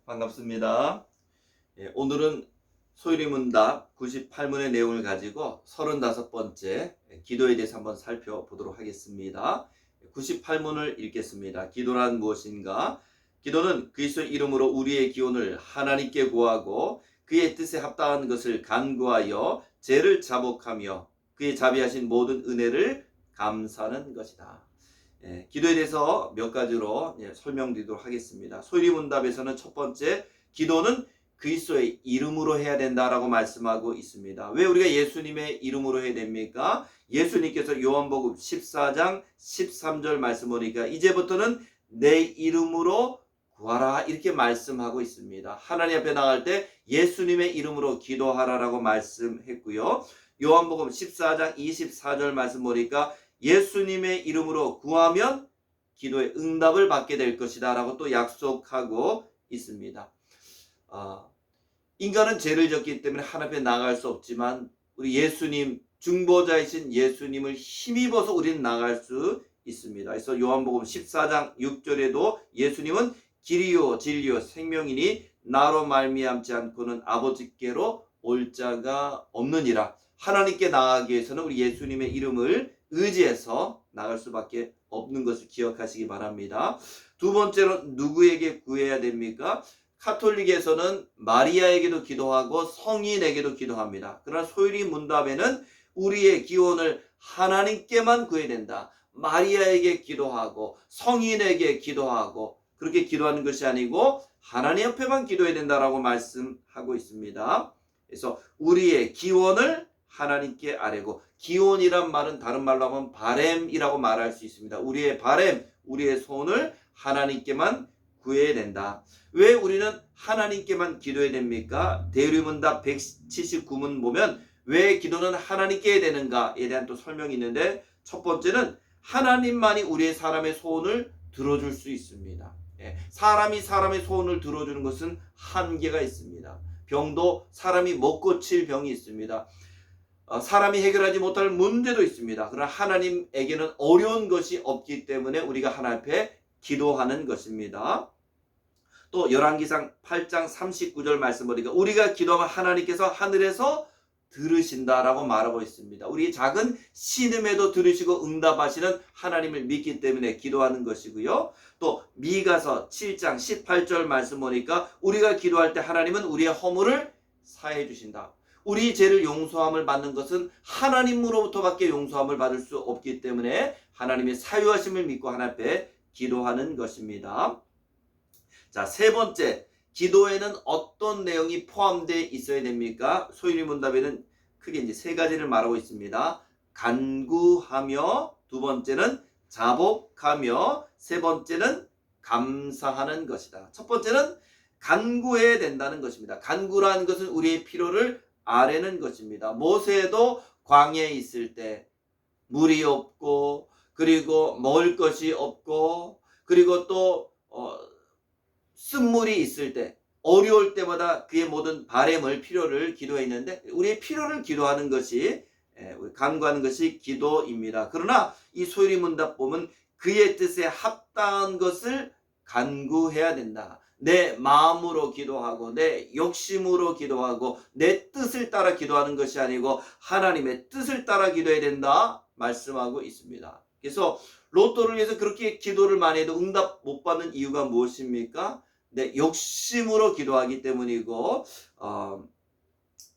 반갑습니다. 오늘은 소율이문답 98문의 내용을 가지고 35번째 기도에 대해서 한번 살펴보도록 하겠습니다. 98문을 읽겠습니다. 기도란 무엇인가? 기도는 그리스도의 이름으로 우리의 기원을 하나님께 구하고 그의 뜻에 합당한 것을 간구하여 죄를 자복하며 그의 자비하신 모든 은혜를 감사하는 것이다. 기도에 대해서 몇 가지로 설명드리도록 하겠습니다. 소율이문답에서는 첫 번째, 기도는 그리스도의 이름으로 해야 된다라고 말씀하고 있습니다. 왜 우리가 예수님의 이름으로 해야 됩니까? 예수님께서 요한복음 14장 13절 말씀 보니까 이제부터는 내 이름으로 구하라 이렇게 말씀하고 있습니다. 하나님 앞에 나갈 때 예수님의 이름으로 기도하라라고 말씀했고요. 요한복음 14장 24절 말씀 보니까 예수님의 이름으로 구하면 기도의 응답을 받게 될 것이다 라고 또 약속하고 있습니다. 인간은 죄를 졌기 때문에 하나님 앞에 나갈 수 없지만 우리 예수님, 중보자이신 예수님을 힘입어서 우리는 나갈 수 있습니다. 그래서 요한복음 14장 6절에도 예수님은 길이요 진리요 생명이니 나로 말미암지 않고는 아버지께로 올 자가 없느니라. 하나님께 나가기 위해서는 우리 예수님의 이름을 의지해서 나갈 수밖에 없는 것을 기억하시기 바랍니다. 두 번째로 누구에게 구해야 됩니까? 카톨릭에서는 마리아에게도 기도하고 성인에게도 기도합니다. 그러나 소율이문답에는 우리의 기원을 하나님께만 구해야 된다. 마리아에게 기도하고 성인에게 기도하고 그렇게 기도하는 것이 아니고 하나님 앞에만 기도해야 된다라고 말씀하고 있습니다. 그래서 우리의 기원을 하나님께 아뢰고, 기원이란 말은 다른 말로 하면 바램이라고 말할 수 있습니다. 우리의 바램, 우리의 소원을 하나님께만 구해야 된다. 왜 우리는 하나님께만 기도해야 됩니까? 대리문답 179문 보면 왜 기도는 하나님께 해야 되는가에 대한 또 설명이 있는데, 첫 번째는 하나님만이 우리의 사람의 소원을 들어줄 수 있습니다. 사람이 사람의 소원을 들어주는 것은 한계가 있습니다. 병도 사람이 못 고칠 병이 있습니다. 사람이 해결하지 못할 문제도 있습니다. 그러나 하나님에게는 어려운 것이 없기 때문에 우리가 하나님 앞에 기도하는 것입니다. 또 열왕기상 8장 39절 말씀 보니까 우리가 기도하면 하나님께서 하늘에서 들으신다라고 말하고 있습니다. 우리 작은 신음에도 들으시고 응답하시는 하나님을 믿기 때문에 기도하는 것이고요. 또 미가서 7장 18절 말씀 보니까 우리가 기도할 때 하나님은 우리의 허물을 사해 주신다. 우리 죄를 용서함을 받는 것은 하나님으로부터밖에 용서함을 받을 수 없기 때문에 하나님의 사유하심을 믿고 하나님 앞에 기도하는 것입니다. 자, 세 번째, 기도에는 어떤 내용이 포함되어 있어야 됩니까? 소율이문답에는 크게 이제 세 가지를 말하고 있습니다. 간구하며, 두 번째는 자복하며, 세 번째는 감사하는 것이다. 첫 번째는 간구해야 된다는 것입니다. 간구라는 것은 우리의 필요를 아뢰는 것입니다. 모세도 광야에 있을 때 물이 없고, 그리고 먹을 것이 없고, 그리고 또 쓴물이 있을 때, 어려울 때마다 그의 모든 바램을, 필요를 기도했는데, 우리의 필요를 기도하는 것이, 간구하는 것이 기도입니다. 그러나 이 소율이문답 보면 그의 뜻에 합당한 것을 간구해야 된다. 내 마음으로 기도하고 내 욕심으로 기도하고 내 뜻을 따라 기도하는 것이 아니고 하나님의 뜻을 따라 기도해야 된다 말씀하고 있습니다. 그래서 로또를 위해서 그렇게 기도를 많이 해도 응답 못 받는 이유가 무엇입니까? 내 욕심으로 기도하기 때문이고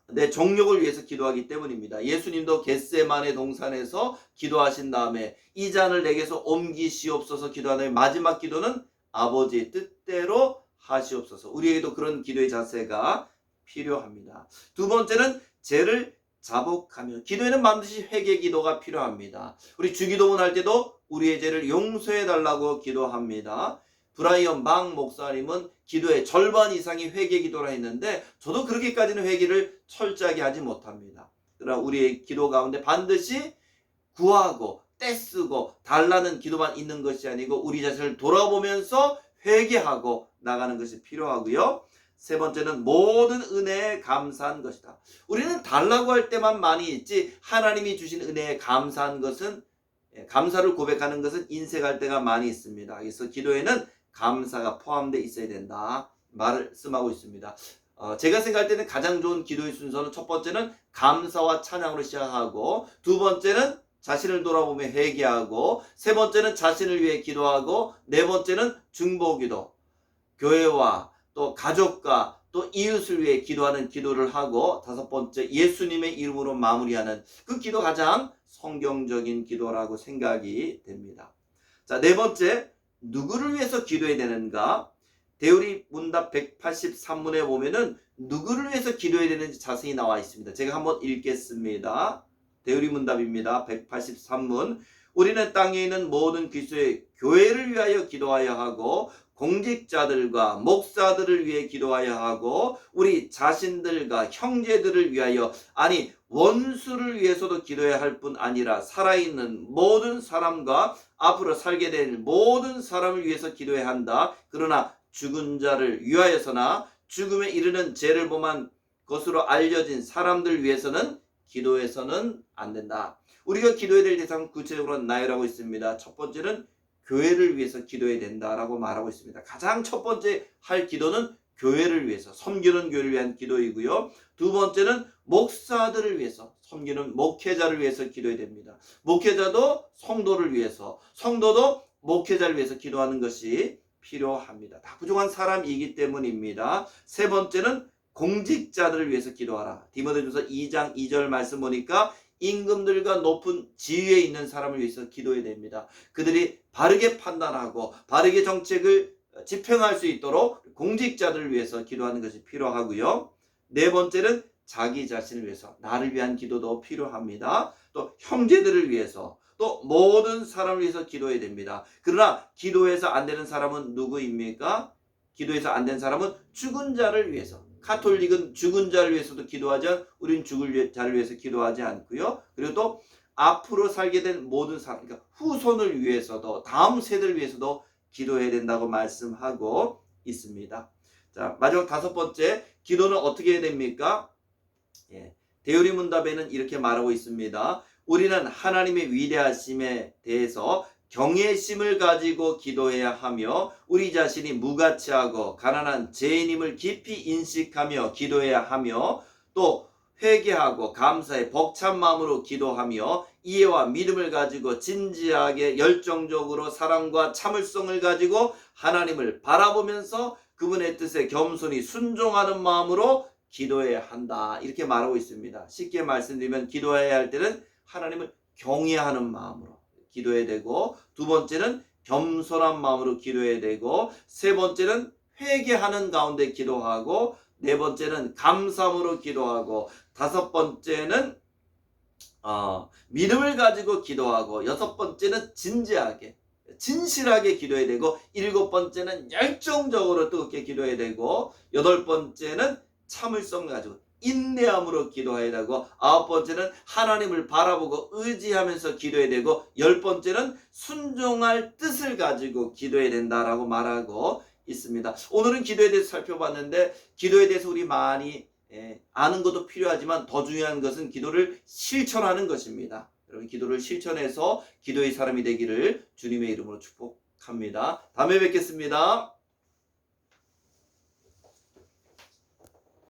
내 정욕을 위해서 기도하기 때문입니다. 예수님도 겟세마네 동산에서 기도하신 다음에 이 잔을 내게서 옮기시옵소서 기도하는 마지막 기도는 아버지의 뜻대로 하시옵소서. 우리에게도 그런 기도의 자세가 필요합니다. 두 번째는 죄를 자복하며, 기도에는 반드시 회개 기도가 필요합니다. 우리 주기도문 할 때도 우리의 죄를 용서해 달라고 기도합니다. 브라이언 방 목사님은 기도의 절반 이상이 회개 기도라 했는데 저도 그렇게까지는 회개를 철저하게 하지 못합니다. 그러나 우리의 기도 가운데 반드시 구하고 떼쓰고 달라는 기도만 있는 것이 아니고 우리 자신을 돌아보면서 회개하고 나가는 것이 필요하고요. 세 번째는 모든 은혜에 감사한 것이다. 우리는 달라고 할 때만 많이 있지 하나님이 주신 은혜에 감사한 것은, 감사를 고백하는 것은 인색할 때가 많이 있습니다. 그래서 기도에는 감사가 포함되어 있어야 된다 말씀하고 있습니다. 제가 생각할 때는 가장 좋은 기도의 순서는 첫 번째는 감사와 찬양으로 시작하고, 두 번째는 자신을 돌아보며 회개하고, 세 번째는 자신을 위해 기도하고, 네 번째는 중보기도, 교회와 또 가족과 또 이웃을 위해 기도하는 기도를 하고, 다섯 번째 예수님의 이름으로 마무리하는 그 기도, 가장 성경적인 기도라고 생각이 됩니다. 자, 네 번째, 누구를 위해서 기도해야 되는가? 대우리 문답 183문에 보면은 누구를 위해서 기도해야 되는지 자세히 나와 있습니다. 제가 한번 읽겠습니다. 대우리 문답입니다. 183문. 우리는 땅에 있는 모든 그리스도의 교회를 위하여 기도하여 하고, 공직자들과 목사들을 위해 기도하여 하고, 우리 자신들과 형제들을 위하여, 아니 원수를 위해서도 기도해야 할 뿐 아니라 살아있는 모든 사람과 앞으로 살게 될 모든 사람을 위해서 기도해야 한다. 그러나 죽은 자를 위하여서나 죽음에 이르는 죄를 범한 것으로 알려진 사람들 위해서는 기도해서는 안 된다. 우리가 기도해야 될 대상은 구체적으로 나열하고 있습니다. 첫 번째는 교회를 위해서 기도해야 된다라고 말하고 있습니다. 가장 첫 번째 할 기도는 교회를 위해서, 섬기는 교회를 위한 기도이고요. 두 번째는 목사들을 위해서, 섬기는 목회자를 위해서 기도해야 됩니다. 목회자도 성도를 위해서, 성도도 목회자를 위해서 기도하는 것이 필요합니다. 다 부족한 사람이기 때문입니다. 세 번째는 공직자들을 위해서 기도하라. 디모데전서 2장 2절 말씀 보니까 임금들과 높은 지위에 있는 사람을 위해서 기도해야 됩니다. 그들이 바르게 판단하고 바르게 정책을 집행할 수 있도록 공직자들을 위해서 기도하는 것이 필요하고요. 네 번째는 자기 자신을 위해서, 나를 위한 기도도 필요합니다. 또 형제들을 위해서, 또 모든 사람을 위해서 기도해야 됩니다. 그러나 기도해서 안 되는 사람은 누구입니까? 기도해서 안 된 사람은 죽은 자를 위해서. 카톨릭은 죽은 자를 위해서도 기도하지 않고, 우린 죽을 자를 위해서 기도하지 않고요. 그리고 또 앞으로 살게 된 모든 사람, 그러니까 후손을 위해서도, 다음 세대를 위해서도 기도해야 된다고 말씀하고 있습니다. 자, 마지막 다섯 번째, 기도는 어떻게 해야 됩니까? 대우리 문답에는 이렇게 말하고 있습니다. 우리는 하나님의 위대하심에 대해서 경외심을 가지고 기도해야 하며, 우리 자신이 무가치하고 가난한 죄인임을 깊이 인식하며 기도해야 하며, 또 회개하고 감사의 벅찬 마음으로 기도하며, 이해와 믿음을 가지고 진지하게 열정적으로 사랑과 참을성을 가지고 하나님을 바라보면서 그분의 뜻에 겸손히 순종하는 마음으로 기도해야 한다. 이렇게 말하고 있습니다. 쉽게 말씀드리면 기도해야 할 때는 하나님을 경외하는 마음으로 기도해야 되고, 두 번째는 겸손한 마음으로 기도해야 되고, 세 번째는 회개하는 가운데 기도하고, 네 번째는 감사함으로 기도하고, 다섯 번째는 믿음을 가지고 기도하고, 여섯 번째는 진지하게 진실하게 기도해야 되고, 일곱 번째는 열정적으로 뜨겁게 기도해야 되고, 여덟 번째는 참을성을 가지고 인내함으로 기도해야 되고, 아홉 번째는 하나님을 바라보고 의지하면서 기도해야 되고, 열 번째는 순종할 뜻을 가지고 기도해야 된다라고 말하고 있습니다. 오늘은 기도에 대해서 살펴봤는데, 기도에 대해서 우리 많이 아는 것도 필요하지만 더 중요한 것은 기도를 실천하는 것입니다. 여러분, 기도를 실천해서 기도의 사람이 되기를 주님의 이름으로 축복합니다. 다음에 뵙겠습니다.